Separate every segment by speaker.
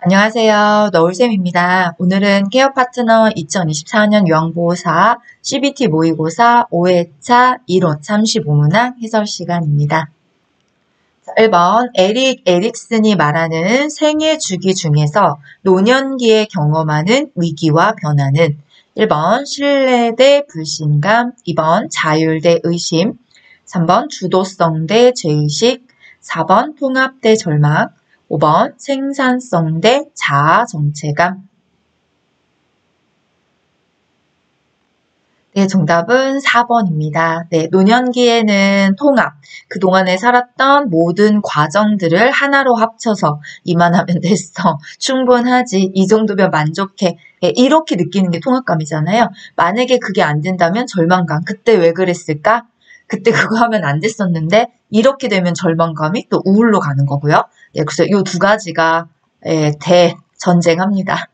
Speaker 1: 안녕하세요. 너울쌤입니다. 오늘은 케어 파트너 2024년 요양보호사 CBT 모의고사 5회차 이론 35문항 해설 시간입니다. 1번 에릭 에릭슨이 말하는 생애 주기 중에서 노년기에 경험하는 위기와 변화는 1번 신뢰 대 불신감, 2번 자율 대 의심, 3번 주도성 대 죄의식, 4번 통합 대 절망, 5번 생산성 대 자아 정체감. 네, 정답은 4번입니다. 네, 노년기에는 통합, 그동안에 살았던 모든 과정들을 하나로 합쳐서 이만하면 됐어, 충분하지, 이 정도면 만족해, 네, 이렇게 느끼는 게 통합감이잖아요. 만약에 그게 안 된다면 절망감, 그때 왜 그랬을까? 그때 그거 하면 안 됐었는데 이렇게 되면 절망감이 또 우울로 가는 거고요. 네, 그래서 이 두 가지가 대전쟁합니다.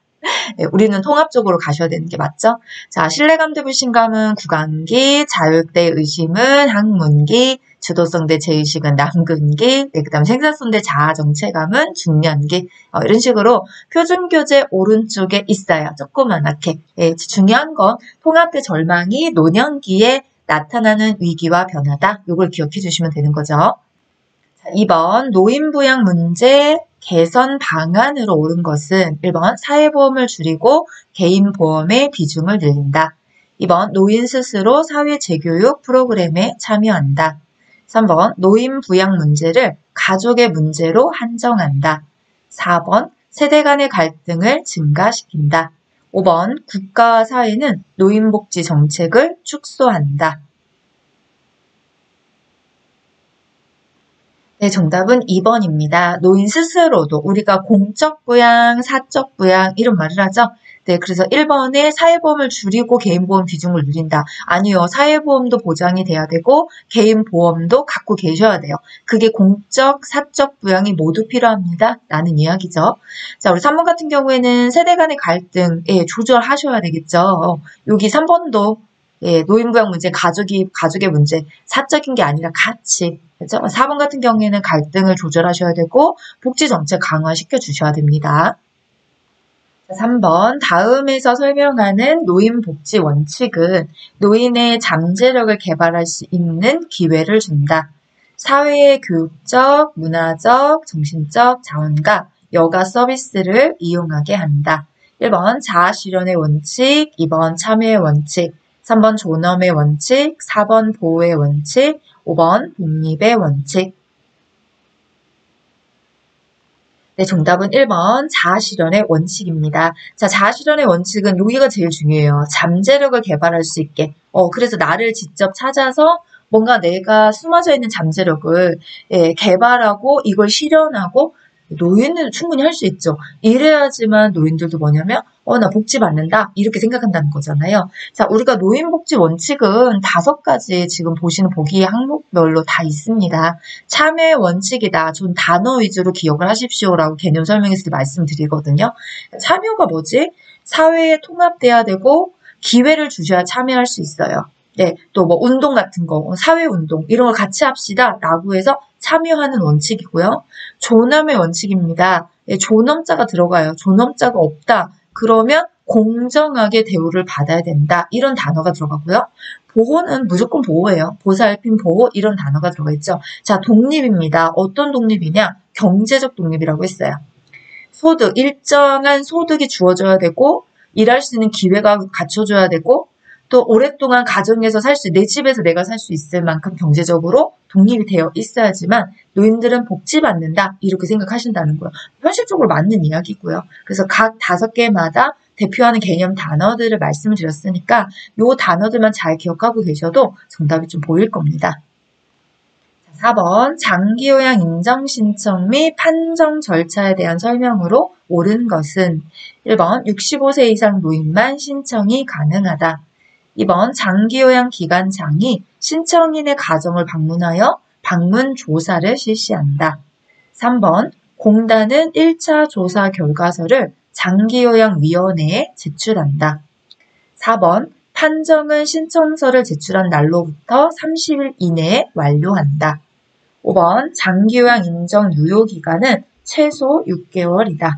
Speaker 1: 네, 우리는 통합적으로 가셔야 되는 게 맞죠? 자, 신뢰감 대 불신감은 구강기, 자율 대 의심은 학문기, 주도성 대 죄의식은 남근기, 네, 그다음 생산성 대 자아 정체감은 중년기. 이런 식으로 표준 교재 오른쪽에 있어요. 조그만하게. 네, 중요한 건 통합 대 절망이 노년기에 나타나는 위기와 변화다. 이걸 기억해 주시면 되는 거죠. 자, 2번 노인부양 문제 개선 방안으로 옳은 것은 1번 사회보험을 줄이고 개인보험의 비중을 늘린다. 2번 노인 스스로 사회 재교육 프로그램에 참여한다. 3번 노인 부양 문제를 가족의 문제로 한정한다. 4번 세대 간의 갈등을 증가시킨다. 5번 국가와 사회는 노인복지 정책을 축소한다. 네, 정답은 2번입니다. 노인 스스로도 우리가 공적 부양, 사적 부양 이런 말을 하죠. 네, 그래서 1번에 사회보험을 줄이고 개인보험 비중을 늘린다. 아니요, 사회보험도 보장이 돼야 되고 개인보험도 갖고 계셔야 돼요. 그게 공적, 사적 부양이 모두 필요합니다. 라는 이야기죠. 자, 우리 3번 같은 경우에는 세대 간의 갈등, 조절하셔야 되겠죠. 여기 3번도 노인부양 문제, 가족의 문제, 사적인 게 아니라 같이. 그죠? 4번 같은 경우에는 갈등을 조절하셔야 되고, 복지 정책 강화시켜 주셔야 됩니다. 3번, 다음에서 설명하는 노인복지 원칙은 노인의 잠재력을 개발할 수 있는 기회를 준다. 사회의 교육적, 문화적, 정신적 자원과 여가 서비스를 이용하게 한다. 1번, 자아실현의 원칙, 2번, 참여의 원칙, 3번, 존엄의 원칙, 4번, 보호의 원칙, 5번, 독립의 원칙. 네, 정답은 1번 자아실현의 원칙입니다. 자, 자아실현의 원칙은 여기가 제일 중요해요. 잠재력을 개발할 수 있게. 그래서 나를 직접 찾아서 뭔가 내가 숨어져 있는 잠재력을 개발하고 이걸 실현하고 노인은 충분히 할 수 있죠. 이래야지만 노인들도 뭐냐면 나 복지 받는다 이렇게 생각한다는 거잖아요. 자, 우리가 노인복지 원칙은 5가지 지금 보시는 보기 항목별로 다 있습니다. 참여의 원칙이다. 전 단어 위주로 기억을 하십시오라고 개념 설명했을 때 말씀드리거든요. 참여가 뭐지? 사회에 통합돼야 되고 기회를 주셔야 참여할 수 있어요. 네, 또 뭐 운동 같은 거, 사회운동 이런 걸 같이 합시다 라고 해서 참여하는 원칙이고요. 존엄의 원칙입니다. 네, 존엄자가 들어가요. 존엄자가 없다. 그러면 공정하게 대우를 받아야 된다. 이런 단어가 들어가고요. 보호는 무조건 보호예요. 보살핌, 보호 이런 단어가 들어가 있죠. 자, 독립입니다. 어떤 독립이냐? 경제적 독립이라고 했어요. 소득, 일정한 소득이 주어져야 되고 일할 수 있는 기회가 갖춰줘야 되고 또 오랫동안 가정에서 내 집에서 내가 살 수 있을 만큼 경제적으로 독립이 되어 있어야지만 노인들은 복지받는다 이렇게 생각하신다는 거예요. 현실적으로 맞는 이야기고요. 그래서 각 5개마다 대표하는 개념 단어들을 말씀을 드렸으니까 요 단어들만 잘 기억하고 계셔도 정답이 좀 보일 겁니다. 4번 장기요양 인정 신청 및 판정 절차에 대한 설명으로 옳은 것은 1번 65세 이상 노인만 신청이 가능하다. 2번 장기요양 기관장이 신청인의 가정을 방문하여 방문 조사를 실시한다. 3번 공단은 1차 조사 결과서를 장기요양위원회에 제출한다. 4번 판정은 신청서를 제출한 날로부터 30일 이내에 완료한다. 5번 장기요양 인정 유효기간은 최소 6개월이다.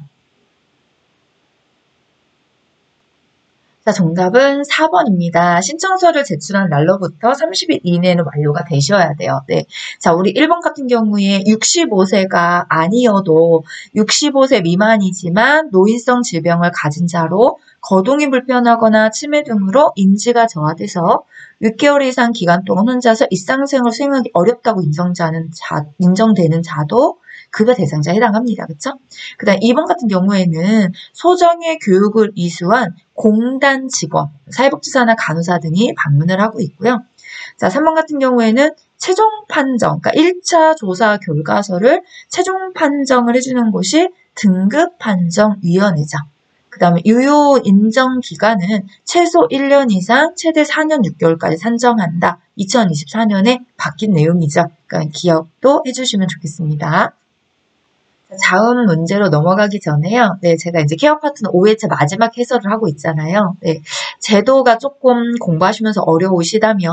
Speaker 1: 자, 정답은 4번입니다. 신청서를 제출한 날로부터 30일 이내에는 완료가 되셔야 돼요. 네. 자, 우리 1번 같은 경우에 65세가 아니어도 65세 미만이지만 노인성 질병을 가진 자로 거동이 불편하거나 치매 등으로 인지가 저하돼서 6개월 이상 기간 동안 혼자서 일상생활을 수행하기 어렵다고 인정되는 자도 급여 대상자에 해당합니다. 그쵸? 그 다음 2번 같은 경우에는 소정의 교육을 이수한 공단 직원, 사회복지사나 간호사 등이 방문을 하고 있고요. 자, 3번 같은 경우에는 최종 판정, 그러니까 1차 조사 결과서를 최종 판정을 해주는 곳이 등급판정위원회죠. 그 다음에 유효 인정 기간은 최소 1년 이상 최대 4년 6개월까지 산정한다. 2024년에 바뀐 내용이죠. 그러니까 기억도 해주시면 좋겠습니다. 다음 문제로 넘어가기 전에요. 네, 제가 이제 케어 파트너 5회차 마지막 해설을 하고 있잖아요. 네, 제도가 조금 공부하시면서 어려우시다면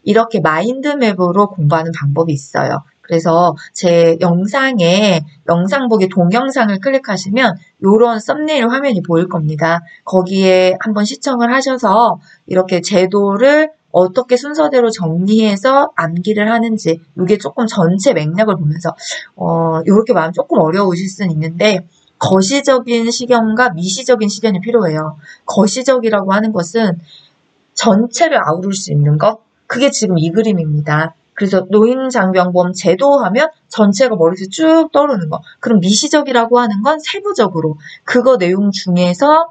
Speaker 1: 이렇게 마인드맵으로 공부하는 방법이 있어요. 그래서 제 영상에 영상 보기 동영상을 클릭하시면 이런 썸네일 화면이 보일 겁니다. 거기에 한번 시청을 하셔서 이렇게 제도를 어떻게 순서대로 정리해서 암기를 하는지 이게 조금 전체 맥락을 보면서 이렇게 마음 조금 어려우실 수는 있는데 거시적인 시견과 미시적인 시견이 필요해요. 거시적이라고 하는 것은 전체를 아우를 수 있는 것 그게 지금 이 그림입니다. 그래서 노인장병보험 제도하면 전체가 머릿속에 쭉 떠오르는 거. 그럼 미시적이라고 하는 건 세부적으로 그거 내용 중에서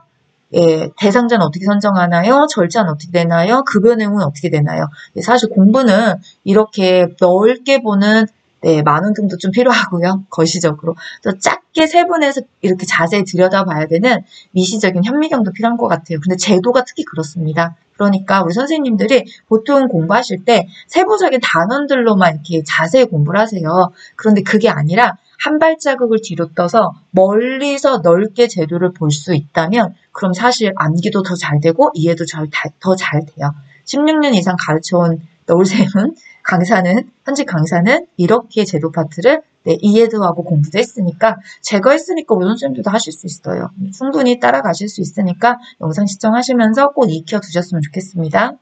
Speaker 1: 예, 대상자는 어떻게 선정하나요? 절차는 어떻게 되나요? 급여 내용은 어떻게 되나요? 사실 공부는 이렇게 넓게 보는 네, 만원경도 좀 필요하고요. 거시적으로. 또 작게 세분해서 이렇게 자세히 들여다봐야 되는 미시적인 현미경도 필요한 것 같아요. 근데 제도가 특히 그렇습니다. 그러니까 우리 선생님들이 보통 공부하실 때 세부적인 단원들로만 이렇게 자세히 공부를 하세요. 그런데 그게 아니라 한 발자국을 뒤로 떠서 멀리서 넓게 제도를 볼 수 있다면 그럼 사실 암기도 더 잘 되고 이해도 더 잘 돼요. 16년 이상 가르쳐온 너울샘은 현직 강사는 이렇게 제도 파트를 네, 이해도 하고 공부도 했으니까 제가 했으니까 우리 선생님들도 하실 수 있어요. 충분히 따라가실 수 있으니까 영상 시청하시면서 꼭 익혀두셨으면 좋겠습니다.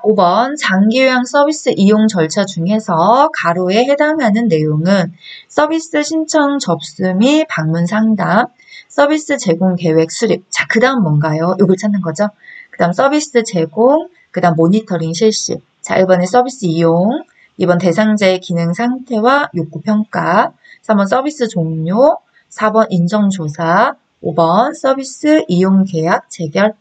Speaker 1: 5번 장기요양 서비스 이용 절차 중에서 가로에 해당하는 내용은 서비스 신청 접수 및 방문 상담, 서비스 제공 계획 수립. 자, 그 다음 뭔가요? 이걸 찾는 거죠. 그 다음 서비스 제공, 그 다음 모니터링 실시. 자, 1번에 서비스 이용, 2번 대상자의 기능 상태와 욕구 평가, 3번 서비스 종료, 4번 인정조사, 5번 서비스 이용 계약 체결.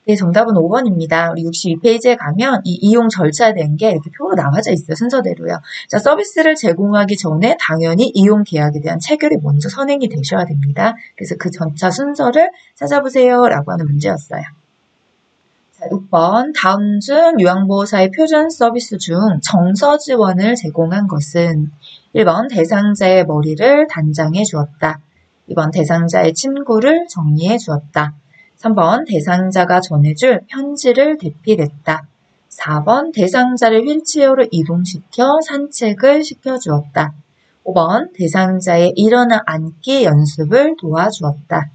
Speaker 1: 네, 정답은 5번입니다. 우리 62페이지에 가면 이 이용 절차에 대한 게 이렇게 표로 나와져 있어요. 순서대로요. 자, 서비스를 제공하기 전에 당연히 이용 계약에 대한 체결이 먼저 선행이 되셔야 됩니다. 그래서 그 전차 순서를 찾아보세요. 라고 하는 문제였어요. 자, 6번. 다음 중 요양보호사의 표준 서비스 중 정서 지원을 제공한 것은 1번 대상자의 머리를 단장해 주었다. 2번 대상자의 침구를 정리해 주었다. 3번 대상자가 전해줄 편지를 대필했다. 4번 대상자를 휠체어로 이동시켜 산책을 시켜주었다. 5번 대상자의 일어나 앉기 연습을 도와주었다.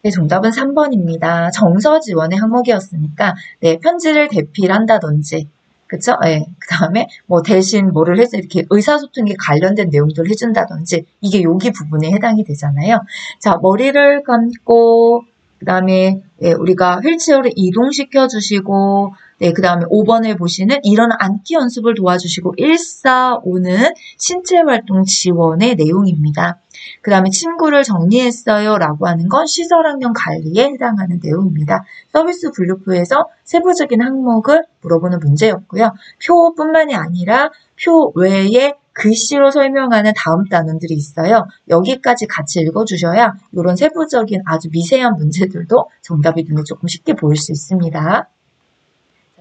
Speaker 1: 네, 정답은 3번입니다. 정서 지원의 항목이었으니까 네, 편지를 대필한다든지 그쵸? 네. 그 다음에 뭐 대신 뭐를 해서 이렇게 의사소통에 관련된 내용들을 해준다든지 이게 여기 부분에 해당이 되잖아요. 자, 머리를 감고 그 다음에 예, 우리가 휠체어를 이동시켜 주시고 네, 그 다음에 5번을 보시는 일어나 앉기 연습을 도와주시고 145는 신체활동 지원의 내용입니다. 그 다음에 침구를 정리했어요 라고 하는 건 시설환경 관리에 해당하는 내용입니다. 서비스 분류표에서 세부적인 항목을 물어보는 문제였고요. 표뿐만이 아니라 표 외에 글씨로 설명하는 다음 단원들이 있어요. 여기까지 같이 읽어주셔야 이런 세부적인 아주 미세한 문제들도 정답이 눈에 조금 쉽게 보일 수 있습니다.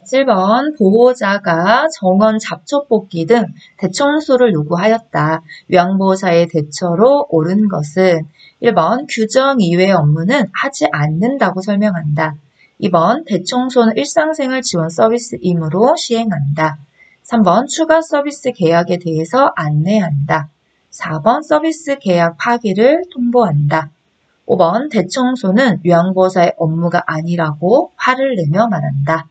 Speaker 1: 7번 보호자가 정원 잡초 뽑기 등 대청소를 요구하였다. 요양보호사의 대처로 옳은 것은 1번 규정 이외의 업무는 하지 않는다고 설명한다. 2번 대청소는 일상생활 지원 서비스이므로 시행한다. 3번 추가 서비스 계약에 대해서 안내한다. 4번 서비스 계약 파기를 통보한다. 5번 대청소는 요양보호사의 업무가 아니라고 화를 내며 말한다.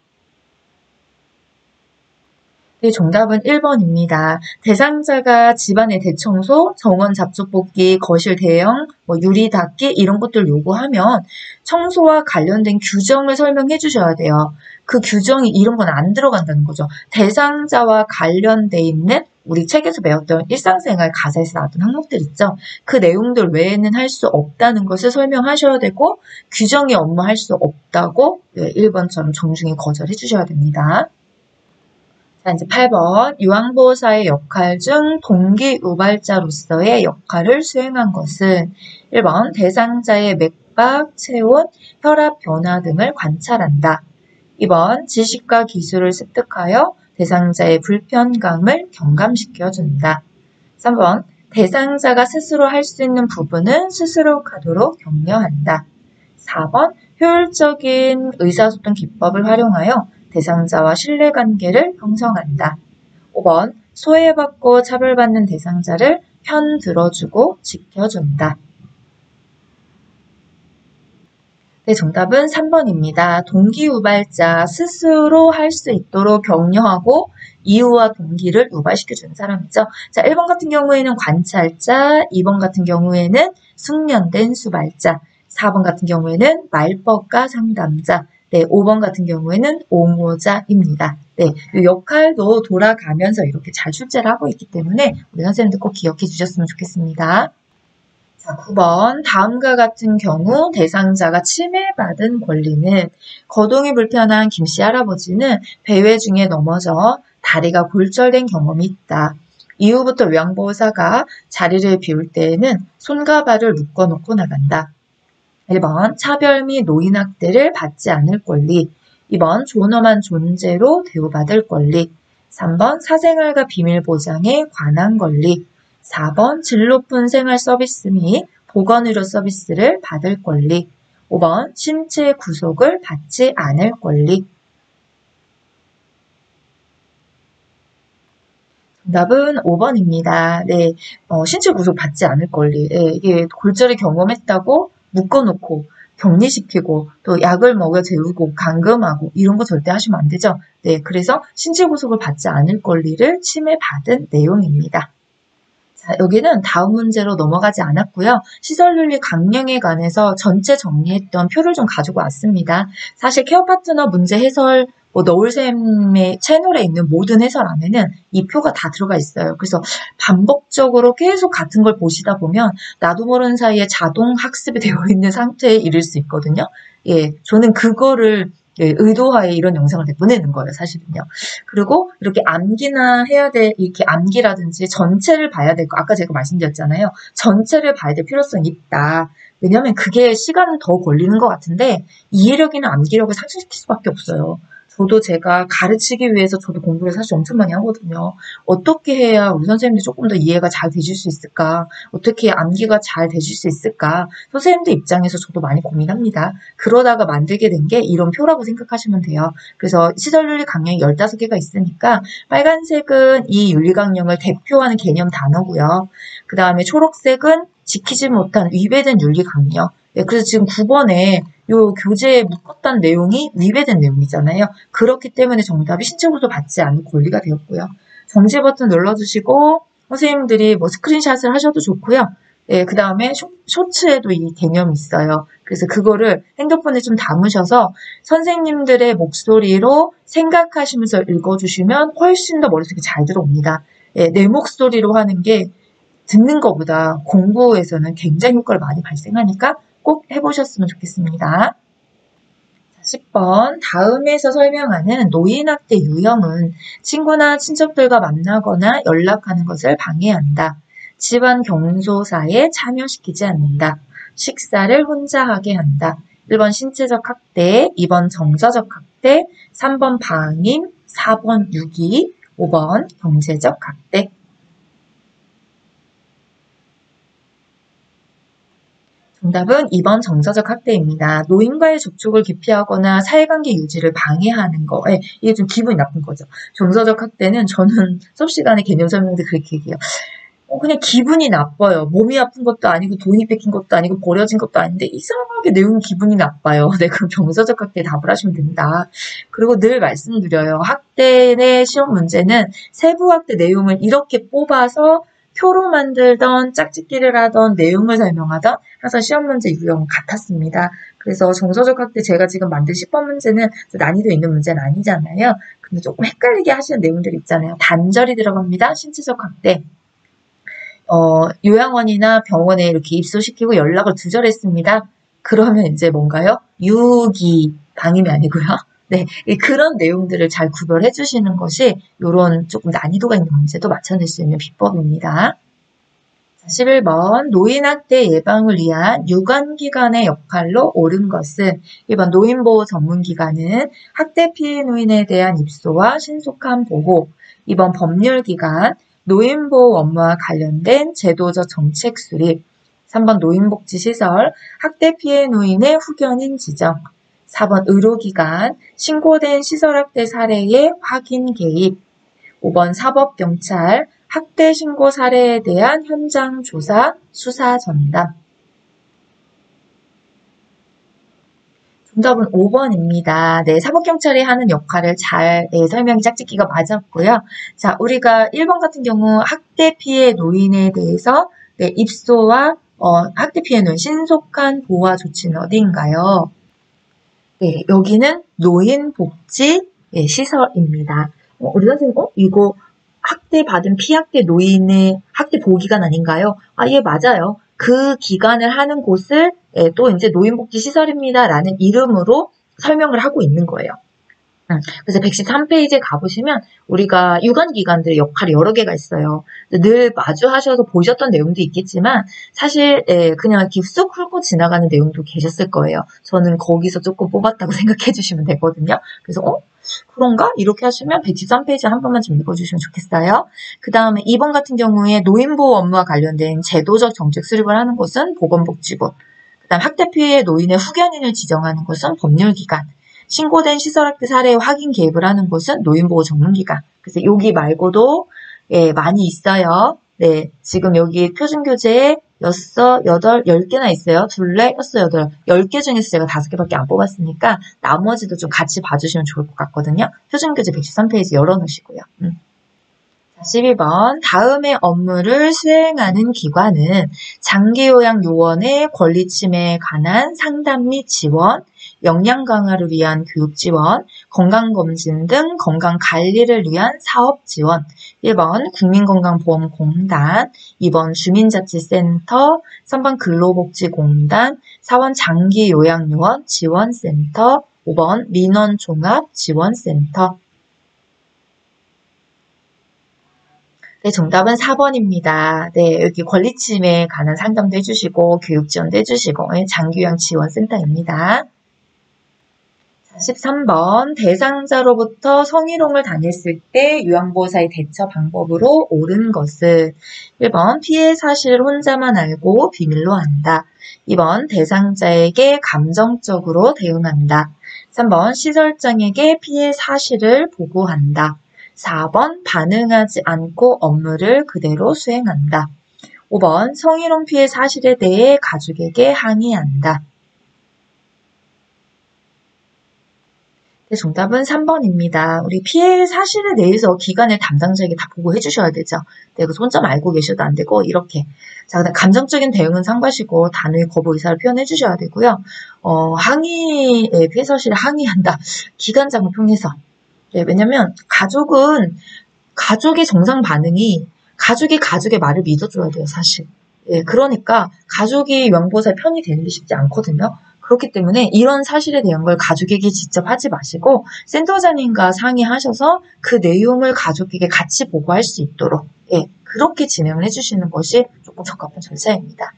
Speaker 1: 네, 정답은 1번입니다. 대상자가 집안의 대청소, 정원 잡초 뽑기, 거실 대형, 유리 닦기 이런 것들 요구하면 청소와 관련된 규정을 설명해 주셔야 돼요. 그 규정이 이런 건 안 들어간다는 거죠. 대상자와 관련돼 있는 우리 책에서 배웠던 일상생활 가사에서 나왔던 항목들 있죠. 그 내용들 외에는 할 수 없다는 것을 설명하셔야 되고 규정이 업무할 수 없다고 1번처럼 정중히 거절해 주셔야 됩니다. 자, 이제 8번 요양보호사의 역할 중 동기 유발자로서의 역할을 수행한 것은 1번 대상자의 맥박, 체온, 혈압 변화 등을 관찰한다. 2번 지식과 기술을 습득하여 대상자의 불편감을 경감시켜준다. 3번 대상자가 스스로 할 수 있는 부분은 스스로 하도록 격려한다. 4번 효율적인 의사소통 기법을 활용하여 대상자와 신뢰관계를 형성한다. 5번 소외받고 차별받는 대상자를 편 들어주고 지켜준다. 네, 정답은 3번입니다. 동기유발자, 스스로 할 수 있도록 격려하고 이유와 동기를 유발시켜주는 사람이죠. 자, 1번 같은 경우에는 관찰자, 2번 같은 경우에는 숙련된 수발자, 4번 같은 경우에는 말법가 상담자, 네, 5번 같은 경우에는 옹호자입니다. 네, 이 역할도 돌아가면서 이렇게 잘 출제를 하고 있기 때문에 우리 선생님들 꼭 기억해 주셨으면 좋겠습니다. 자, 9번 다음과 같은 경우 대상자가 침해받은 권리는 거동이 불편한 김씨 할아버지는 배회 중에 넘어져 다리가 골절된 경험이 있다. 이후부터 요양보호사가 자리를 비울 때에는 손과 발을 묶어놓고 나간다. 1번 차별 및 노인학대를 받지 않을 권리, 2번 존엄한 존재로 대우받을 권리, 3번 사생활과 비밀 보장에 관한 권리, 4번 질 높은 생활 서비스 및 보건의료 서비스를 받을 권리, 5번 신체 구속을 받지 않을 권리. 정답은 5번입니다. 네, 신체 구속 받지 않을 권리. 네, 이게 골절을 경험했다고 묶어놓고 격리시키고 또 약을 먹여 재우고 감금하고 이런 거 절대 하시면 안 되죠. 네, 그래서 신체 구속을 받지 않을 권리를 침해받은 내용입니다. 자, 여기는 다음 문제로 넘어가지 않았고요. 시설윤리 강령에 관해서 전체 정리했던 표를 좀 가지고 왔습니다. 사실 케어 파트너 문제 해설 너울샘의 채널에 있는 모든 해설 안에는 이 표가 다 들어가 있어요. 그래서 반복적으로 계속 같은 걸 보시다 보면 나도 모르는 사이에 자동 학습이 되어 있는 상태에 이를 수 있거든요. 예, 저는 그거를 의도하에 이런 영상을 보내는 거예요, 사실은요. 그리고 이렇게 암기나 해야 될, 이렇게 암기라든지 전체를 봐야 될 거, 아까 제가 말씀드렸잖아요. 전체를 봐야 될 필요성이 있다. 왜냐하면 그게 시간은 더 걸리는 것 같은데 이해력이나 암기력을 상승시킬 수밖에 없어요. 저도 제가 가르치기 위해서 저도 공부를 사실 엄청 많이 하거든요. 어떻게 해야 우리 선생님들이 조금 더 이해가 잘 되실 수 있을까? 어떻게 암기가 잘 되실 수 있을까? 선생님들 입장에서 저도 많이 고민합니다. 그러다가 만들게 된 게 이런 표라고 생각하시면 돼요. 그래서 시설윤리 강령이 15개가 있으니까 빨간색은 이 윤리강령을 대표하는 개념 단어고요. 그 다음에 초록색은 지키지 못한 위배된 윤리강령. 네, 그래서 지금 9번에 요 교재에 묶었던 내용이 위배된 내용이잖아요. 그렇기 때문에 정답이 신체 구속 받지 않을 권리가 되었고요. 정지 버튼 눌러주시고 선생님들이 스크린샷을 하셔도 좋고요. 네, 그 다음에 쇼츠에도 이 개념이 있어요. 그래서 그거를 핸드폰에 좀 담으셔서 선생님들의 목소리로 생각하시면서 읽어주시면 훨씬 더 머릿속에 잘 들어옵니다. 네, 내 목소리로 하는 게 듣는 것보다 공부에서는 굉장히 효과를 많이 발생하니까 꼭 해보셨으면 좋겠습니다. 10번 다음에서 설명하는 노인학대 유형은 친구나 친척들과 만나거나 연락하는 것을 방해한다. 집안 경조사에 참여시키지 않는다. 식사를 혼자 하게 한다. 1번 신체적 학대, 2번 정서적 학대, 3번 방임, 4번 유기, 5번 경제적 학대. 정답은 2번 정서적 학대입니다. 노인과의 접촉을 기피하거나 사회관계 유지를 방해하는 거. 이게 좀 기분이 나쁜 거죠. 정서적 학대는 저는 수업 시간에 개념 설명 때 그렇게 얘기해요. 그냥 기분이 나빠요. 몸이 아픈 것도 아니고 돈이 뺏긴 것도 아니고 버려진 것도 아닌데 이상하게 내용 기분이 나빠요. 네, 그럼 정서적 학대에 답을 하시면 된다. 그리고 늘 말씀드려요. 학대 내 시험 문제는 세부 학대 내용을 이렇게 뽑아서 표로 만들던 짝짓기를 하던 내용을 설명하던 항상 시험 문제 유형은 같았습니다. 그래서 정서적 학대 제가 지금 만든 10번 문제는 난이도 있는 문제는 아니잖아요. 근데 조금 헷갈리게 하시는 내용들 있잖아요. 단절이 들어갑니다. 신체적 학대. 요양원이나 병원에 이렇게 입소시키고 연락을 두절했습니다. 그러면 이제 뭔가요? 유기, 방임이 아니고요. 네, 그런 내용들을 잘 구별해 주시는 것이 이런 조금 난이도가 있는 문제도 맞춰낼 수 있는 비법입니다. 11번 노인학대 예방을 위한 유관기관의 역할로 옳은 것은 1번 노인보호 전문기관은 학대 피해 노인에 대한 입소와 신속한 보호 2번 법률기관 노인보호 업무와 관련된 제도적 정책 수립 3번 노인복지시설 학대 피해 노인의 후견인 지정 4번 의료기관 신고된 시설학대 사례의 확인 개입 5번 사법경찰 학대 신고 사례에 대한 현장 조사, 수사 전담. 정답은 5번입니다. 네, 사법경찰이 하는 역할을 잘 설명이 짝짓기가 맞았고요. 자, 우리가 1번 같은 경우 학대 피해 노인에 대해서 입소와 학대 피해 노인 신속한 보호와 조치는 어디인가요? 네, 여기는 노인복지 시설입니다. 우리 선생님, 이거 학대받은 피학대 노인의 학대 보호기관 아닌가요? 예, 맞아요. 그 기관을 하는 곳을 또 이제 노인복지시설입니다. 라는 이름으로 설명을 하고 있는 거예요. 그래서 113페이지에 가보시면 우리가 유관기관들의 역할이 여러 개가 있어요. 늘 마주하셔서 보셨던 내용도 있겠지만 사실 그냥 이렇게 쑥 훑고 지나가는 내용도 계셨을 거예요. 저는 거기서 조금 뽑았다고 생각해 주시면 되거든요. 그래서 그런가? 이렇게 하시면 113페이지 한 번만 좀 읽어주시면 좋겠어요. 그 다음에 2번 같은 경우에 노인보호 업무와 관련된 제도적 정책 수립을 하는 곳은 보건복지부, 그 다음 학대 피해 노인의 후견인을 지정하는 곳은 법률기관, 신고된 시설학대 사례 확인 개입을 하는 곳은 노인보호 전문기관. 그래서 여기 말고도 많이 있어요. 네, 지금 여기 표준교재에 6, 8, 10개나 있어요. 둘레, 6, 8, 10개 중에서 제가 5개밖에 안 뽑았으니까 나머지도 좀 같이 봐주시면 좋을 것 같거든요. 표준교재 113페이지 열어놓으시고요. 12번 다음의 업무를 수행하는 기관은 장기요양요원의 권리 침해에 관한 상담 및 지원, 역량 강화를 위한 교육 지원, 건강검진 등 건강관리를 위한 사업 지원 1번 국민건강보험공단, 2번 주민자치센터, 3번 근로복지공단, 4번 장기요양요원 지원센터, 5번 민원종합지원센터. 네, 정답은 4번입니다. 네, 여기 권리침해에 관한 상담도 해주시고 교육 지원도 해주시고 장기요양 지원센터입니다. 13번 대상자로부터 성희롱을 당했을 때 요양보호사의 대처 방법으로 옳은 것은 1번 피해 사실을 혼자만 알고 비밀로 한다. 2번 대상자에게 감정적으로 대응한다. 3번 시설장에게 피해 사실을 보고한다. 4번 반응하지 않고 업무를 그대로 수행한다. 5번 성희롱 피해 사실에 대해 가족에게 항의한다. 네, 정답은 3번입니다. 우리 피해 사실에 대해서 기관의 담당자에게 다 보고해 주셔야 되죠. 네, 그래서 혼자 알고 계셔도 안 되고 이렇게. 자, 그다음 감정적인 대응은 상과시고 단호히 거부 의사를 표현해 주셔야 되고요. 피해 사실에 항의한다. 기관장을 통해서. 네, 왜냐면 가족의 정상 반응이 가족이 가족의 말을 믿어줘야 돼요, 사실. 예, 그러니까 가족이 요양보호사의 편이 되는 게 쉽지 않거든요. 그렇기 때문에 이런 사실에 대한 걸 가족에게 직접 하지 마시고 센터장님과 상의하셔서 그 내용을 가족에게 같이 보고할 수 있도록 그렇게 진행을 해주시는 것이 조금 적합한 절차입니다.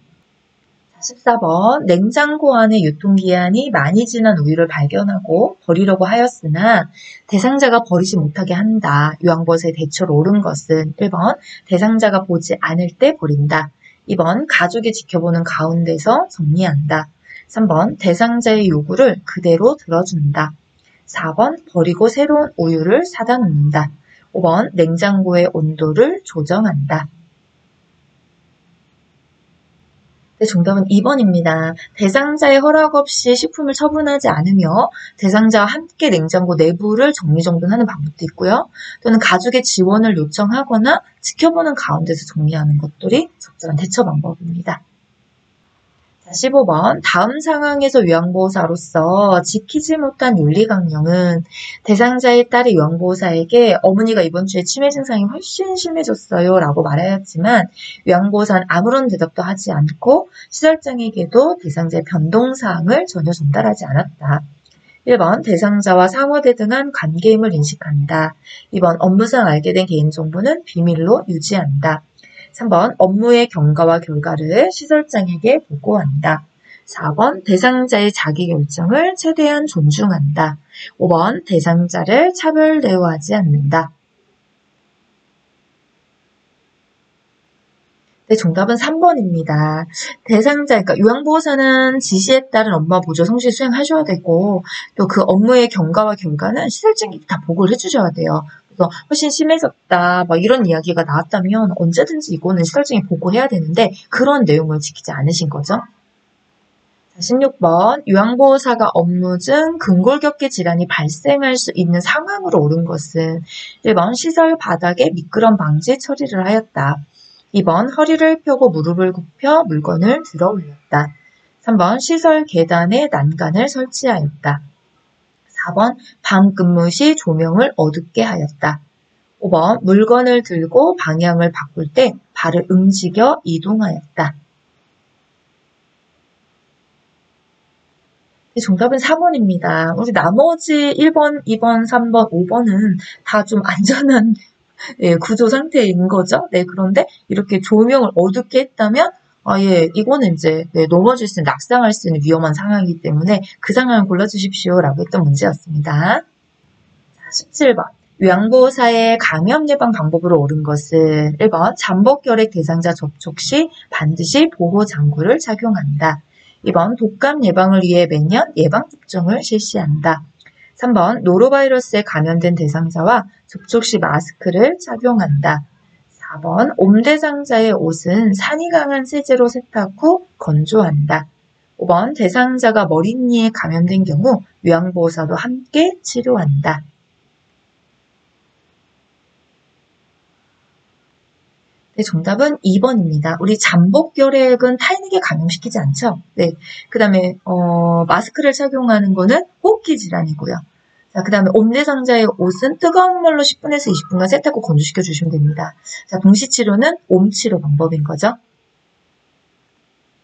Speaker 1: 14번 냉장고 안에 유통기한이 많이 지난 우유를 발견하고 버리려고 하였으나 대상자가 버리지 못하게 한다. 요양보호사의 대처로 옳은 것은 1번 대상자가 보지 않을 때 버린다. 2번 가족이 지켜보는 가운데서 정리한다. 3번 대상자의 요구를 그대로 들어준다. 4번 버리고 새로운 우유를 사다 놓는다. 5번 냉장고의 온도를 조정한다. 네, 정답은 2번입니다. 대상자의 허락 없이 식품을 처분하지 않으며 대상자와 함께 냉장고 내부를 정리정돈하는 방법도 있고요. 또는 가족의 지원을 요청하거나 지켜보는 가운데서 정리하는 것들이 적절한 대처 방법입니다. 자, 15번. 다음 상황에서 요양보호사로서 지키지 못한 윤리강령은 대상자의 딸이 요양보호사에게 어머니가 이번 주에 치매 증상이 훨씬 심해졌어요 라고 말하였지만 요양보호사는 아무런 대답도 하지 않고 시설장에게도 대상자의 변동사항을 전혀 전달하지 않았다. 1번 대상자와 상호대등한 관계임을 인식한다. 2번 업무상 알게 된 개인정보는 비밀로 유지한다. 3번 업무의 경과와 결과를 시설장에게 보고한다. 4번 대상자의 자기결정을 최대한 존중한다. 5번 대상자를 차별 대우하지 않는다. 네, 정답은 3번입니다. 대상자, 그러니까 요양보호사는 지시에 따른 업무와 보조 성실히 수행하셔야 되고 또 그 업무의 경과와 결과는 시설장에게 다 보고를 해주셔야 돼요. 그래서 훨씬 심해졌다, 막 이런 이야기가 나왔다면 언제든지 이거는 시설장에 보고해야 되는데 그런 내용을 지키지 않으신 거죠. 16번 요양보호사가 업무 중 근골격계 질환이 발생할 수 있는 상황으로 옳은 것은 1번 시설 바닥에 미끄럼 방지 처리를 하였다. 2번 허리를 펴고 무릎을 굽혀 물건을 들어 올렸다. 3번 시설 계단에 난간을 설치하였다. 4번 밤 근무 시 조명을 어둡게 하였다. 5번 물건을 들고 방향을 바꿀 때 발을 움직여 이동하였다. 정답은 4번입니다. 우리 나머지 1번, 2번, 3번, 5번은 다 좀 안전한 구조 상태인 거죠. 네, 그런데 이렇게 조명을 어둡게 했다면 이거는 이제 넘어질 수 있는, 낙상할 수 있는 위험한 상황이기 때문에 그 상황을 골라주십시오라고 했던 문제였습니다. 자, 17번. 요양보호사의 감염 예방 방법으로 옳은 것은 1번 잠복결핵 대상자 접촉 시 반드시 보호장구를 착용한다. 2번 독감 예방을 위해 매년 예방접종을 실시한다. 3번 노로바이러스에 감염된 대상자와 접촉 시 마스크를 착용한다. 4번 옴대상자의 옷은 산이 강한 세제로 세탁 후 건조한다. 5번 대상자가 머리니에 감염된 경우 요양보호사도 함께 치료한다. 네, 정답은 2번입니다. 우리 잠복결핵은 타인에게 감염시키지 않죠? 네. 그 다음에, 마스크를 착용하는 거는 호흡기 질환이고요. 자, 그 다음에 옴대상자의 옷은 뜨거운 물로 10분에서 20분간 세탁 후 건조시켜 주시면 됩니다. 자, 동시치료는 옴치료 방법인 거죠.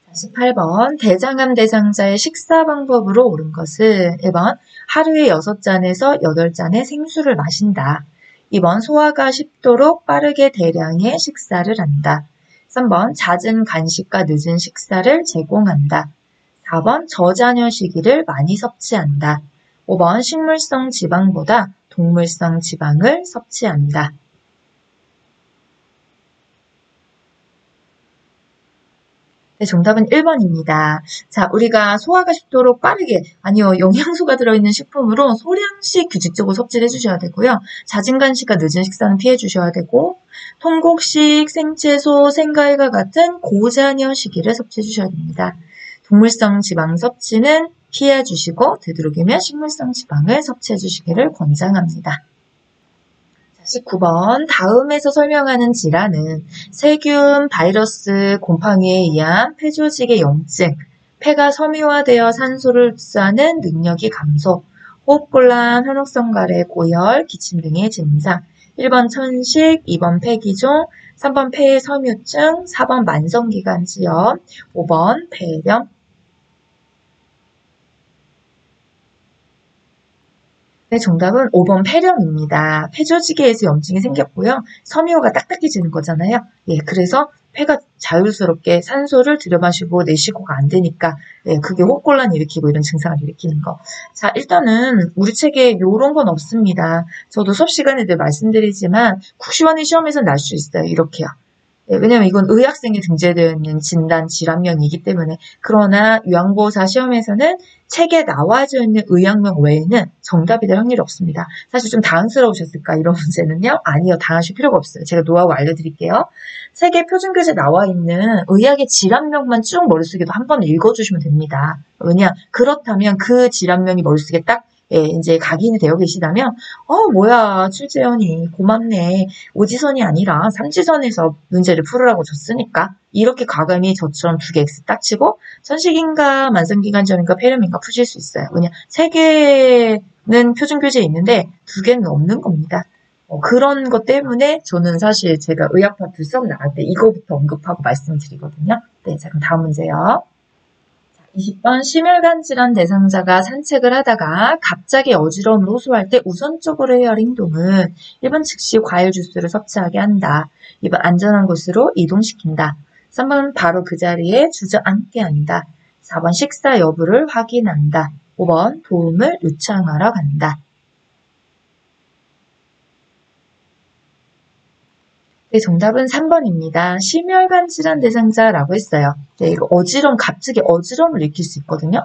Speaker 1: 자, 18번. 대장암 대상자의 식사 방법으로 옳은 것은 1번, 하루에 6잔에서 8잔의 생수를 마신다. 2번 소화가 쉽도록 빠르게 대량의 식사를 한다. 3번 잦은 간식과 늦은 식사를 제공한다. 4번 저자녀 시기를 많이 섭취한다. 5번 식물성 지방보다 동물성 지방을 섭취한다. 네, 정답은 1번입니다. 자, 우리가 소화가 쉽도록 빠르게, 아니요, 영양소가 들어있는 식품으로 소량씩 규칙적으로 섭취를 해주셔야 되고요. 잦은 간식과 늦은 식사는 피해 주셔야 되고, 통곡식, 생채소, 생과일과 같은 고자녀 시기를 섭취해 주셔야 됩니다. 동물성 지방 섭취는 피해 주시고, 되도록이면 식물성 지방을 섭취해 주시기를 권장합니다. 19번 다음에서 설명하는 질환은 세균, 바이러스, 곰팡이에 의한 폐조직의 염증, 폐가 섬유화되어 산소를 흡수하는 능력이 감소, 호흡곤란, 현혹성 가래, 고열, 기침 등의 증상. 1번 천식, 2번 폐기종, 3번 폐의 섬유증, 4번 만성기관지염, 5번 폐렴. 네, 정답은 5번 폐렴입니다. 폐조직에서 염증이 생겼고요. 섬유가 딱딱해지는 거잖아요. 예, 그래서 폐가 자율스럽게 산소를 들여마시고 내쉬고가 안 되니까 그게 호흡곤란 일으키고 이런 증상을 일으키는 거. 자, 일단은 우리 책에 이런 건 없습니다. 저도 수업 시간에 늘 말씀드리지만 국시원의 시험에서 날 수 있어요. 이렇게요. 네, 왜냐면 이건 의학생에 등재되어 있는 진단 질환명이기 때문에. 그러나 요양보호사 시험에서는 책에 나와져 있는 의학명 외에는 정답이 될 확률이 없습니다. 사실 좀 당황스러우셨을까 이런 문제는요? 아니요. 당하실 필요가 없어요. 제가 노하우 알려드릴게요. 책에 표준교재에 나와 있는 의학의 질환명만 쭉 머릿속에도 한 번 읽어주시면 됩니다. 왜냐? 그렇다면 그 질환명이 머릿속에 딱 이제 각인이 되어 계시다면 뭐야 출제연이 고맙네. 오지선이 아니라 삼지선에서 문제를 풀으라고 줬으니까 이렇게 과감히 저처럼 두 개 X 딱 치고 천식인가 만성기관점인가 폐렴인가 푸실 수 있어요. 왜냐 세 개는 표준교재에 있는데 두 개는 없는 겁니다. 그런 것 때문에 저는 사실 제가 의학 파트 수업 나갈 때 이거부터 언급하고 말씀드리거든요. 네, 자 그럼 다음 문제요. 20번 심혈관 질환 대상자가 산책을 하다가 갑자기 어지러움을 호소할 때 우선적으로 해야 할 행동은 1번 즉시 과일 주스를 섭취하게 한다. 2번 안전한 곳으로 이동시킨다. 3번 바로 그 자리에 주저앉게 한다. 4번 식사 여부를 확인한다. 5번 도움을 요청하러 간다. 네, 정답은 3번입니다. 심혈관 질환 대상자라고 했어요. 네, 이거 갑자기 어지러움을 느낄 수 있거든요.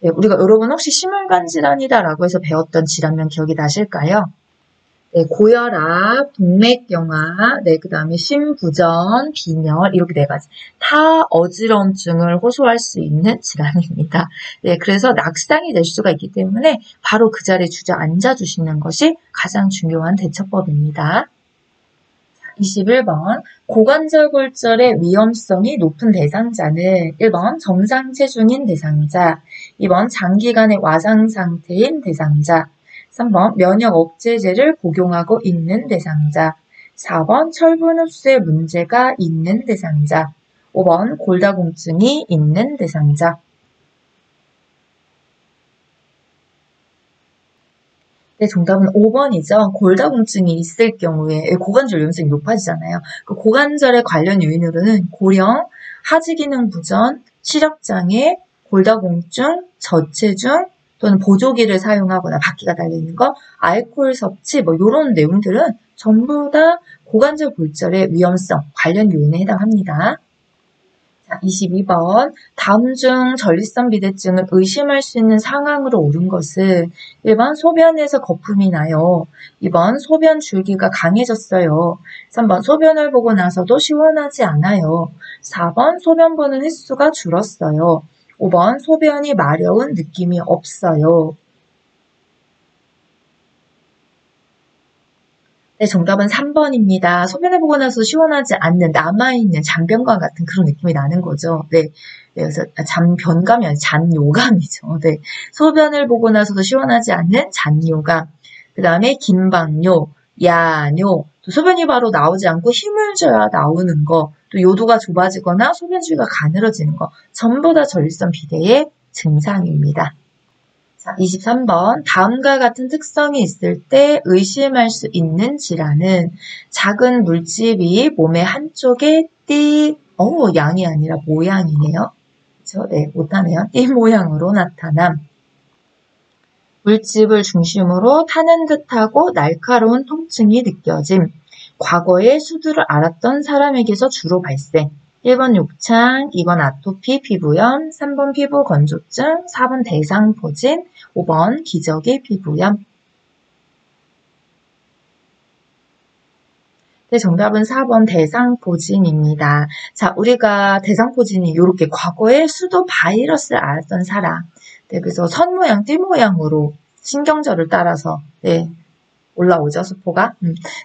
Speaker 1: 네, 우리가 여러분 혹시 심혈관 질환이다라고 해서 배웠던 질환명 기억이 나실까요? 네, 고혈압, 동맥경화, 네, 그 다음에 심부전, 빈혈 이렇게 네 가지 다 어지러움증을 호소할 수 있는 질환입니다. 네, 그래서 낙상이 될 수가 있기 때문에 바로 그 자리에 주저앉아 주시는 것이 가장 중요한 대처법입니다. 21번 고관절골절의 위험성이 높은 대상자는 1번 정상 체중인 대상자, 2번 장기간의 와상 상태인 대상자, 3번 면역 억제제를 복용하고 있는 대상자, 4번 철분 흡수에 문제가 있는 대상자, 5번 골다공증이 있는 대상자. 네, 정답은 5번이죠. 골다공증이 있을 경우에 고관절 위험성이 높아지잖아요. 그 고관절에 관련 요인으로는 고령, 하지기능 부전, 시력장애, 골다공증, 저체중 또는 보조기를 사용하거나 바퀴가 달려있는 거, 알코올 섭취 이런 내용들은 전부 다 고관절 골절의 위험성 관련 요인에 해당합니다. 자, 22번. 다음 중 전립선 비대증을 의심할 수 있는 상황으로 옳은 것은 1번 소변에서 거품이 나요. 2번 소변 줄기가 강해졌어요. 3번 소변을 보고 나서도 시원하지 않아요. 4번 소변 보는 횟수가 줄었어요. 5번 소변이 마려운 느낌이 없어요. 네, 정답은 3번입니다. 소변을 보고 나서 시원하지 않는 남아있는 잔변감 같은 그런 느낌이 나는 거죠. 네. 그래서 잔변감이 아니라 잔요감이죠. 네. 소변을 보고 나서도 시원하지 않는 잔요감. 그 다음에 긴박요, 야뇨, 또 소변이 바로 나오지 않고 힘을 줘야 나오는 거, 또 요도가 좁아지거나 소변 주기가 가늘어지는 거, 전부 다 전립선 비대의 증상입니다. 자, 23번. 다음과 같은 특성이 있을 때 의심할 수 있는 질환은 작은 물집이 몸의 한쪽에 양이 아니라 모양이네요. 그렇죠? 네, 못하네요. 띠 모양으로 나타남. 물집을 중심으로 타는 듯하고 날카로운 통증이 느껴짐. 과거에 수두를 앓았던 사람에게서 주로 발생. 1번 욕창, 2번 아토피 피부염, 3번 피부 건조증, 4번 대상포진, 5번 기저귀 피부염. 네, 정답은 4번 대상포진입니다. 자, 우리가 대상포진이 이렇게 과거에 수도 바이러스를 앓았던 사람. 네, 그래서 선 모양, 띠 모양으로 신경절을 따라서 네, 올라오죠, 수포가.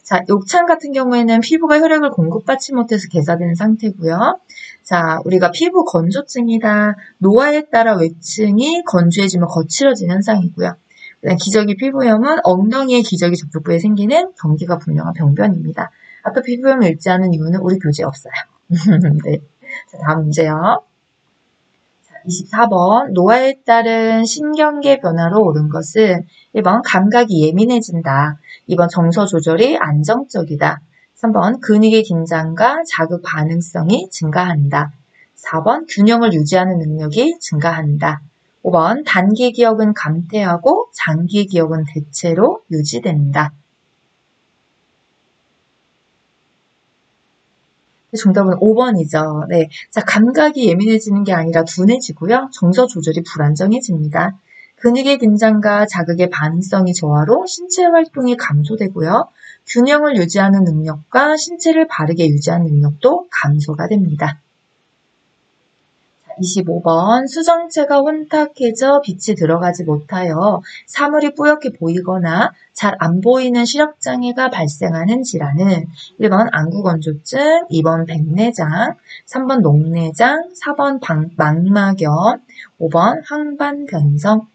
Speaker 1: 자, 욕창 같은 경우에는 피부가 혈액을 공급받지 못해서 개사되는 상태고요. 자, 우리가 피부 건조증이다. 노화에 따라 외층이 건조해지면 거칠어지는 현상이고요. 그다음 기저귀 피부염은 엉덩이의 기저귀 접촉부에 생기는 경계가 분명한 병변입니다. 아토피 피부염을 읽지 않은 이유는 우리 교재에 없어요. 네. 자, 다음 문제요. 24번 노화에 따른 신경계 변화로 옳은 것은 1번 감각이 예민해진다. 2번 정서 조절이 안정적이다. 3번 근육의 긴장과 자극 반응성이 증가한다. 4번 균형을 유지하는 능력이 증가한다. 5번 단기 기억은 감퇴하고 장기 기억은 대체로 유지된다. 정답은 5번이죠. 네. 자, 감각이 예민해지는 게 아니라 둔해지고요. 정서 조절이 불안정해집니다. 근육의 긴장과 자극의 반응성이 저하로 신체 활동이 감소되고요. 균형을 유지하는 능력과 신체를 바르게 유지하는 능력도 감소가 됩니다. 25번 수정체가 혼탁해져 빛이 들어가지 못하여 사물이 뿌옇게 보이거나 잘 안 보이는 시력장애가 발생하는 질환은 1번 안구건조증, 2번 백내장, 3번 녹내장, 4번 망막염, 5번 황반변성.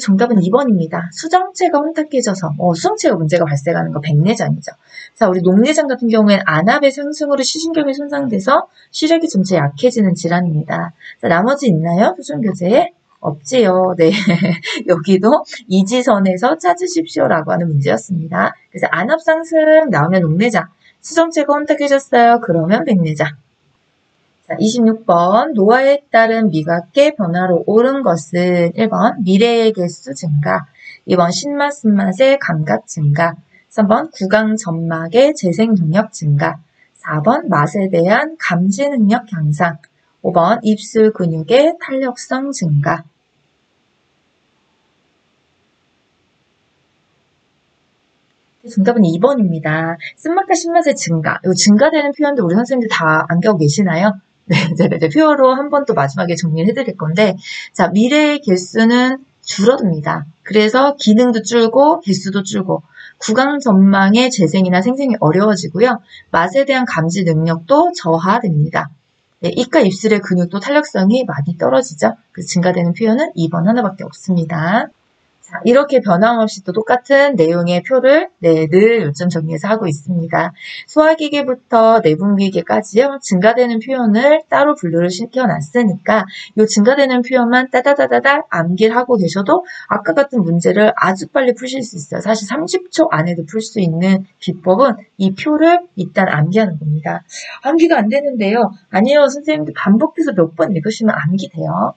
Speaker 1: 정답은 2번입니다. 수정체가 혼탁해져서 수정체가 문제가 발생하는 거 백내장이죠. 자, 우리 녹내장 같은 경우에는 안압의 상승으로 시신경이 손상돼서 시력이 점차 약해지는 질환입니다. 자, 나머지 있나요? 표준교재에? 없지요. 네. 여기도 이지선에서 찾으십시오라고 하는 문제였습니다. 그래서 안압 상승 나오면 녹내장, 수정체가 혼탁해졌어요. 그러면 백내장. 자, 26번 노화에 따른 미각계 변화로 오른 것은 1번 미래의 개수 증가, 2번 신맛, 쓴맛의 감각 증가, 3번 구강 점막의 재생 능력 증가, 4번 맛에 대한 감지 능력 향상, 5번 입술 근육의 탄력성 증가. 정답은 2번입니다. 쓴맛과 신맛의 증가. 이 증가되는 표현도 우리 선생님들 다 암기하고 계시나요? 네, 제가 이제 표로 한 번 또 마지막에 정리를 해드릴 건데, 자, 미래의 개수는 줄어듭니다. 그래서 기능도 줄고, 개수도 줄고, 구강 전망의 재생이나 생생이 어려워지고요. 맛에 대한 감지 능력도 저하됩니다. 네, 이과 입술의 근육도 탄력성이 많이 떨어지죠. 그래서 증가되는 표현은 2번 하나밖에 없습니다. 자, 이렇게 변함없이 또 똑같은 내용의 표를 늘 요점 정리해서 하고 있습니다. 소화기계부터 내분비계까지요. 증가되는 표현을 따로 분류를 시켜놨으니까 이 증가되는 표현만 따다다다다 암기를 하고 계셔도 아까 같은 문제를 아주 빨리 푸실 수 있어요. 사실 30초 안에도 풀 수 있는 비법은 이 표를 일단 암기하는 겁니다. 암기가 안 되는데요. 아니에요. 선생님들 반복해서 몇 번 읽으시면 암기돼요.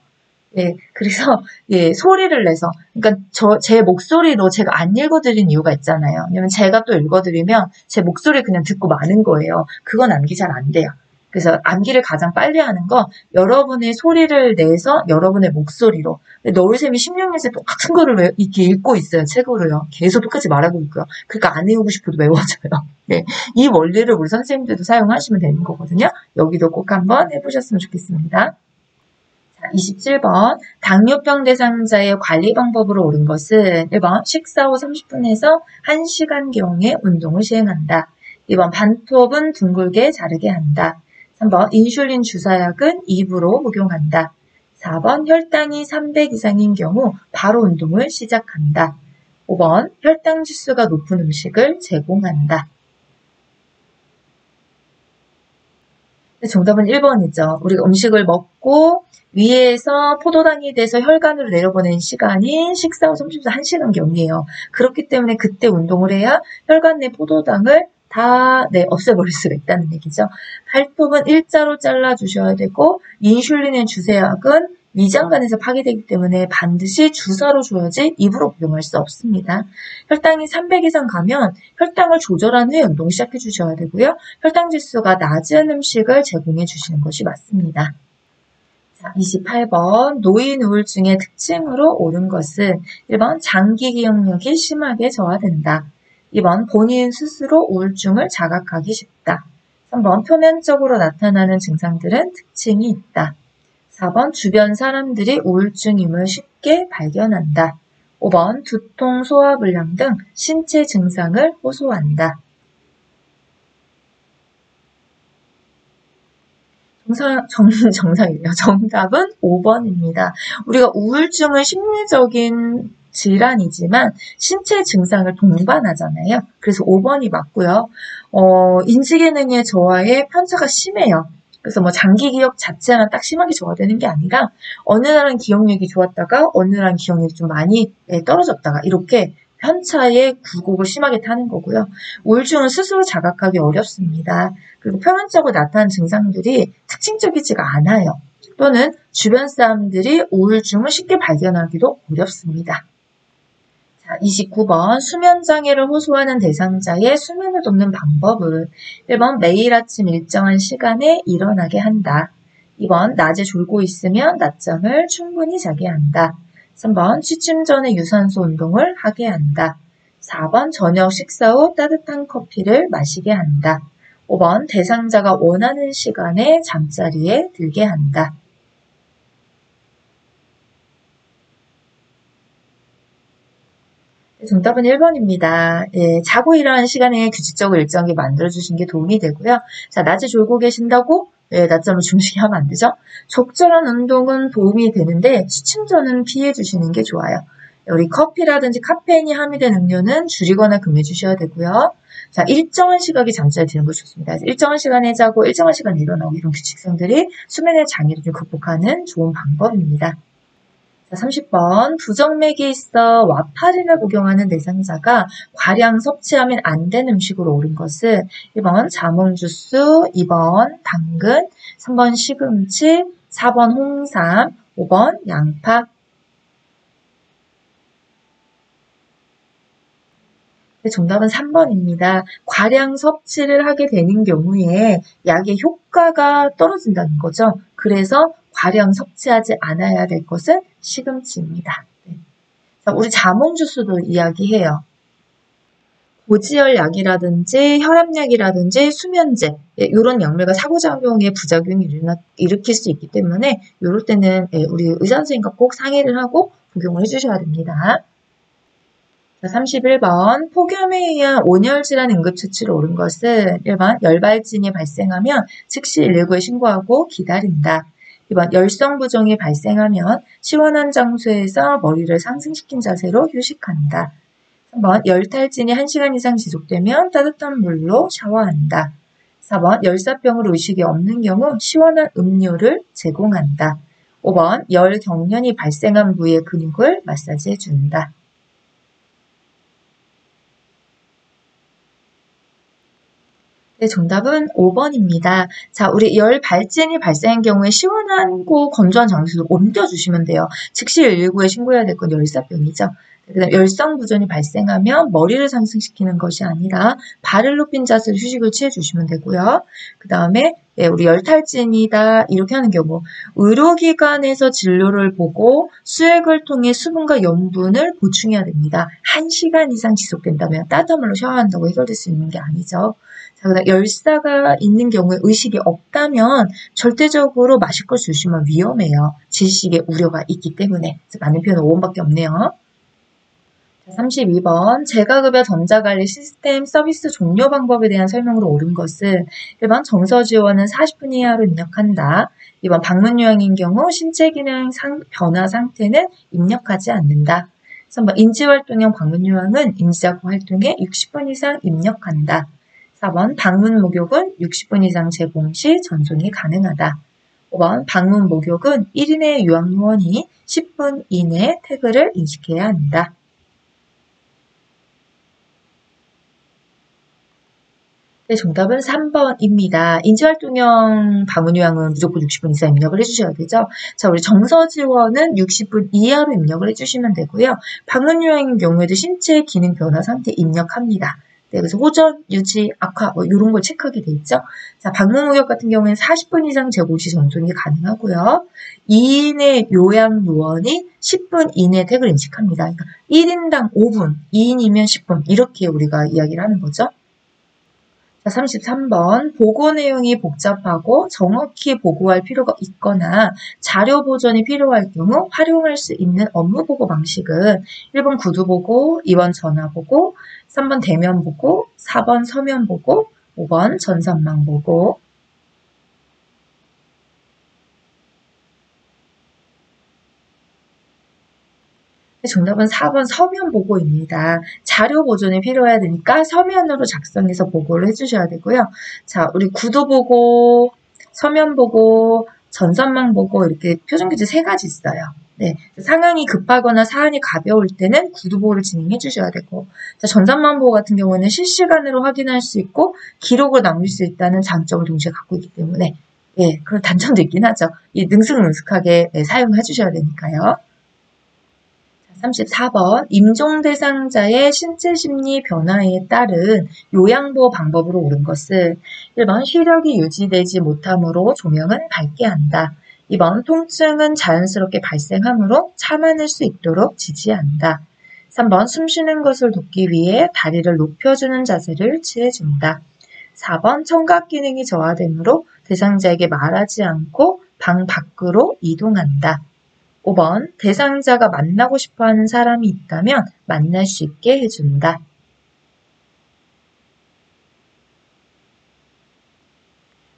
Speaker 1: 예, 그래서, 예, 소리를 내서. 그러니까 제 목소리로 제가 안 읽어드린 이유가 있잖아요. 왜냐면 제가 또 읽어드리면 제 목소리 그냥 듣고 마는 거예요. 그건 암기 잘 안 돼요. 그래서 암기를 가장 빨리 하는 거, 여러분의 소리를 내서 여러분의 목소리로. 너울쌤이 16년째 똑같은 거를 이렇게 읽고 있어요. 책으로요. 계속 똑같이 말하고 있고요. 그러니까 안 외우고 싶어도 외워져요. 네, 이 원리를 우리 선생님들도 사용하시면 되는 거거든요. 여기도 꼭 한번 해보셨으면 좋겠습니다. 27번 당뇨병 대상자의 관리 방법으로 옳은 것은 1번 식사 후 30분에서 1시간경의 운동을 시행한다. 2번 반톱은 둥글게 자르게 한다. 3번 인슐린 주사약은 입으로 복용한다. 4번 혈당이 300 이상인 경우 바로 운동을 시작한다. 5번 혈당 지수가 높은 음식을 제공한다. 정답은 1번이죠. 우리가 음식을 먹고 위에서 포도당이 돼서 혈관으로 내려보낸 시간이 식사 후 30에서 1시간경이에요. 그렇기 때문에 그때 운동을 해야 혈관 내 포도당을 다 없애버릴 수가 있다는 얘기죠. 발톱은 일자로 잘라주셔야 되고 인슐린의 주사약은 위장관에서 파괴되기 때문에 반드시 주사로 줘야지 입으로 복용할 수 없습니다. 혈당이 300 이상 가면 혈당을 조절한 후에 운동 시작해 주셔야 되고요. 혈당 지수가 낮은 음식을 제공해 주시는 것이 맞습니다. 자, 28번 노인 우울증의 특징으로 옳은 것은 1번 장기 기억력이 심하게 저하된다. 2번 본인 스스로 우울증을 자각하기 쉽다. 3번 표면적으로 나타나는 증상들은 특징이 있다. 4번 주변 사람들이 우울증임을 쉽게 발견한다. 5번 두통, 소화불량 등 신체 증상을 호소한다. 정상이에요. 정답은 5번입니다. 우리가 우울증은 심리적인 질환이지만 신체 증상을 동반하잖아요. 그래서 5번이 맞고요. 인지기능의 저하에 편차가 심해요. 그래서 뭐 장기 기억 자체만 딱 심하게 저하되는 게 아니라 어느 날은 기억력이 좋았다가 어느 날은 기억력이 좀 많이 떨어졌다가 이렇게 편차의 굴곡을 심하게 타는 거고요. 우울증은 스스로 자각하기 어렵습니다. 그리고 표면적으로 나타나는 증상들이 특징적이지가 않아요. 또는 주변 사람들이 우울증을 쉽게 발견하기도 어렵습니다. 자, 29번 수면장애를 호소하는 대상자의 수면을 돕는 방법은 1번 매일 아침 일정한 시간에 일어나게 한다. 2번 낮에 졸고 있으면 낮잠을 충분히 자게 한다. 3번 취침 전에 유산소 운동을 하게 한다. 4번 저녁 식사 후 따뜻한 커피를 마시게 한다. 5번 대상자가 원하는 시간에 잠자리에 들게 한다. 정답은 1번입니다. 예, 자고 일어나는 시간에 규칙적으로 일정하게 만들어주신 게 도움이 되고요. 자, 낮에 졸고 계신다고 낮잠을 주무시게 하면 안 되죠. 적절한 운동은 도움이 되는데 취침 전은 피해 주시는 게 좋아요. 우리 커피라든지 카페인이 함유된 음료는 줄이거나 금해 주셔야 되고요. 자, 일정한 시각에 잠자리 드는 거 좋습니다. 일정한 시간에 자고 일정한 시간에 일어나고 이런 규칙성들이 수면의 장애를 좀 극복하는 좋은 방법입니다. 자, 30번 부정맥이 있어 와파린을 복용하는 대상자가 과량 섭취하면 안 되는 음식으로 옳은 것은 1번 자몽주스, 2번 당근, 3번 시금치, 4번 홍삼, 5번 양파. 정답은 3번입니다. 과량 섭취를 하게 되는 경우에 약의 효과가 떨어진다는 거죠. 그래서 과량 섭취하지 않아야 될 것은 시금치입니다. 네. 자, 우리 자몽 주스도 이야기해요. 고지혈 약이라든지 혈압약이라든지 수면제 이런 약물과 상호작용의 부작용을 일으킬 수 있기 때문에 이럴 때는 우리 의사 선생님과 꼭 상의를 하고 복용을 해주셔야 됩니다. 자, 31번 폭염에 의한 온열질환 응급처치로 옳은 것은 1번 열발진이 발생하면 즉시 119에 신고하고 기다린다. 2번 열성부종이 발생하면 시원한 장소에서 머리를 상승시킨 자세로 휴식한다. 3번 열탈진이 1시간 이상 지속되면 따뜻한 물로 샤워한다. 4번 열사병으로 의식이 없는 경우 시원한 음료를 제공한다. 5번 열경련이 발생한 부위의 근육을 마사지해준다. 네, 정답은 5번입니다. 자, 우리 열 발진이 발생한 경우에 시원하고 건조한 장소로 옮겨주시면 돼요. 즉시 119에 신고해야 될 건 열사병이죠. 그다음 열성부전이 발생하면 머리를 상승시키는 것이 아니라 발을 높인 자세로 휴식을 취해주시면 되고요. 그 다음에 우리 열탈진이다 이렇게 하는 경우 의료기관에서 진료를 보고 수액을 통해 수분과 염분을 보충해야 됩니다. 1시간 이상 지속된다면 따뜻한 물로 샤워한다고 해결될 수 있는 게 아니죠. 자, 그다음 열사가 있는 경우에 의식이 없다면 절대적으로 마실 걸 주시면 위험해요. 질식의 우려가 있기 때문에. 맞는 표현은 5번밖에 없네요. 32번 재가급여 전자관리 시스템 서비스 종료 방법에 대한 설명으로 옳은 것은 1번 정서 지원은 40분 이하로 입력한다. 2번 방문 요양인 경우 신체 기능 변화 상태는 입력하지 않는다. 3번 인지활동형 방문 요양은 인지작용 활동에 60분 이상 입력한다. 4번 방문 목욕은 60분 이상 제공 시 전송이 가능하다. 5번 방문 목욕은 1인의 요양요원이 10분 이내 태그를 인식해야 한다. 네, 정답은 3번입니다. 인지활동형 방문요양은 무조건 60분 이상 입력을 해주셔야 되죠. 자, 우리 정서지원은 60분 이하로 입력을 해주시면 되고요. 방문요양인 경우에도 신체 기능 변화 상태 입력합니다. 네, 그래서 호전, 유지, 악화 이런 걸 체크하게 돼 있죠. 자, 방문 목욕 같은 경우에는 40분 이상 제공 시 전송이 가능하고요. 2인의 요양 요원이 10분 이내 태그를 인식합니다. 그러니까 1인당 5분, 2인이면 10분 이렇게 우리가 이야기를 하는 거죠. 자, 33번 보고 내용이 복잡하고 정확히 보고할 필요가 있거나 자료 보존이 필요할 경우 활용할 수 있는 업무 보고 방식은 1번 구두 보고, 2번 전화 보고, 3번 대면 보고, 4번 서면 보고, 5번 전산망 보고. 정답은 4번 서면 보고입니다. 자료 보존이 필요해야 되니까 서면으로 작성해서 보고를 해주셔야 되고요. 자, 우리 구도 보고, 서면 보고, 전산망 보고 이렇게 표준규제 3가지 있어요. 네, 상황이 급하거나 사안이 가벼울 때는 구도 보고를 진행해 주셔야 되고, 자, 전산망 보고 같은 경우는 실시간으로 확인할 수 있고 기록을 남길 수 있다는 장점을 동시에 갖고 있기 때문에 그런 단점도 있긴 하죠. 이 능숙능숙하게 사용해 주셔야 되니까요. 34번 임종 대상자의 신체 심리 변화에 따른 요양보호 방법으로 옳은 것은 1번 시력이 유지되지 못하므로 조명은 밝게 한다. 2번 통증은 자연스럽게 발생하므로 참아낼 수 있도록 지지한다. 3번 숨 쉬는 것을 돕기 위해 다리를 높여주는 자세를 취해준다. 4번 청각 기능이 저하되므로 대상자에게 말하지 않고 방 밖으로 이동한다. 5번 대상자가 만나고 싶어하는 사람이 있다면 만날 수 있게 해준다.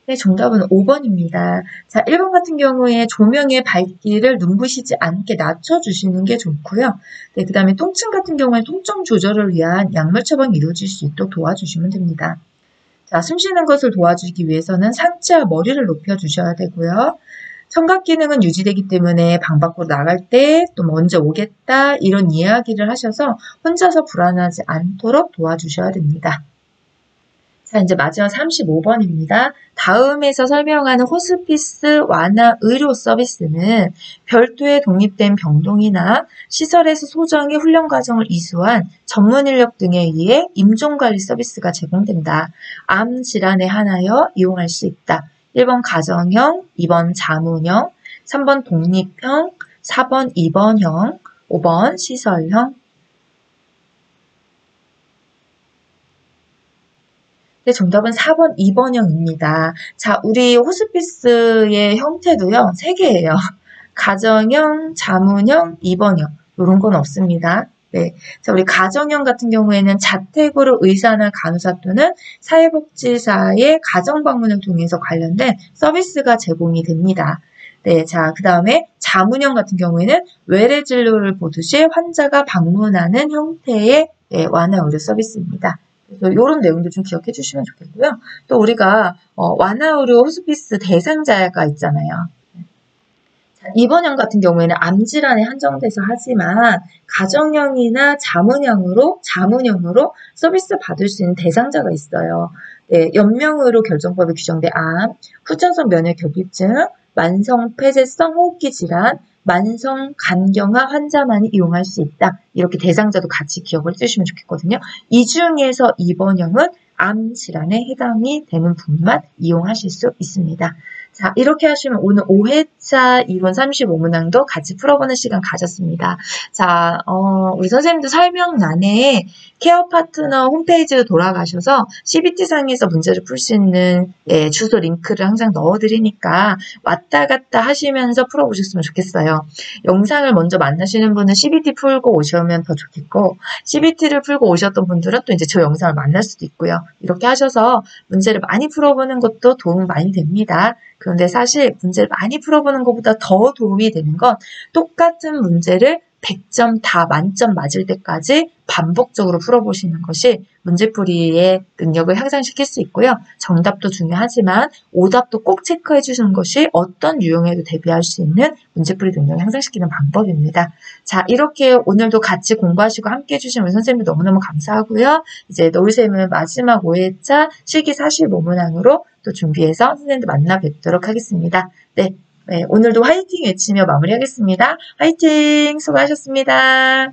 Speaker 1: 네, 정답은 5번입니다. 자, 1번 같은 경우에 조명의 밝기를 눈부시지 않게 낮춰주시는 게 좋고요. 네, 그 다음에 통증 같은 경우에 통증 조절을 위한 약물 처방이 이루어질 수 있도록 도와주시면 됩니다. 자, 숨 쉬는 것을 도와주기 위해서는 상체와 머리를 높여주셔야 되고요. 청각 기능은 유지되기 때문에 방 밖으로 나갈 때 또 먼저 오겠다 이런 이야기를 하셔서 혼자서 불안하지 않도록 도와주셔야 됩니다. 자, 이제 마지막 35번입니다. 다음에서 설명하는 호스피스 완화 의료 서비스는 별도의 독립된 병동이나 시설에서 소정의 훈련 과정을 이수한 전문 인력 등에 의해 임종관리 서비스가 제공된다. 암 질환에 한하여 이용할 수 있다. 1번 가정형, 2번 자문형, 3번 독립형, 4번 입원형, 5번 시설형. 네, 정답은 4번 입원형입니다. 자, 우리 호스피스의 형태도요, 3개예요. 가정형, 자문형, 입원형. 이런 건 없습니다. 네. 자, 우리 가정형 같은 경우에는 자택으로 의사나 간호사 또는 사회복지사의 가정방문을 통해서 관련된 서비스가 제공이 됩니다. 네. 자, 그 다음에 자문형 같은 경우에는 외래 진료를 보듯이 환자가 방문하는 형태의 완화 의료 서비스입니다. 그래서 이런 내용도 좀 기억해 주시면 좋겠고요. 또 우리가 완화 의료 호스피스 대상자가 있잖아요. 자, 입원형 같은 경우에는 암 질환에 한정돼서 하지만 가정형이나 자문형으로 서비스 받을 수 있는 대상자가 있어요. 네, 연명의료 결정법에 규정된 암, 후천성 면역결핍증, 만성 폐쇄성 호흡기 질환, 만성 간경화 환자만이 이용할 수 있다. 이렇게 대상자도 같이 기억을 해주시면 좋겠거든요. 이 중에서 입원형은 암 질환에 해당이 되는 분만 이용하실 수 있습니다. 자, 이렇게 하시면 오늘 5회차 이론 35문항도 같이 풀어보는 시간 가졌습니다. 자, 우리 선생님도 설명란에 케어 파트너 홈페이지로 돌아가셔서 CBT상에서 문제를 풀 수 있는 주소 링크를 항상 넣어드리니까 왔다 갔다 하시면서 풀어보셨으면 좋겠어요. 영상을 먼저 만나시는 분은 CBT 풀고 오시면 더 좋겠고, CBT를 풀고 오셨던 분들은 또 이제 저 영상을 만날 수도 있고요. 이렇게 하셔서 문제를 많이 풀어보는 것도 도움 많이 됩니다. 그런데 사실 문제를 많이 풀어보는 것보다 더 도움이 되는 건 똑같은 문제를 100점 다 만점 맞을 때까지 반복적으로 풀어보시는 것이 문제풀이의 능력을 향상시킬 수 있고요. 정답도 중요하지만 오답도 꼭 체크해 주시는 것이 어떤 유형에도 대비할 수 있는 문제풀이 능력을 향상시키는 방법입니다. 자, 이렇게 오늘도 같이 공부하시고 함께 해주신 우리 선생님들 너무너무 감사하고요. 이제 노을쌤은 마지막 5회차 실기 45문항으로 또 준비해서 선생님들 만나 뵙도록 하겠습니다. 네, 오늘도 화이팅 외치며 마무리하겠습니다. 화이팅! 수고하셨습니다.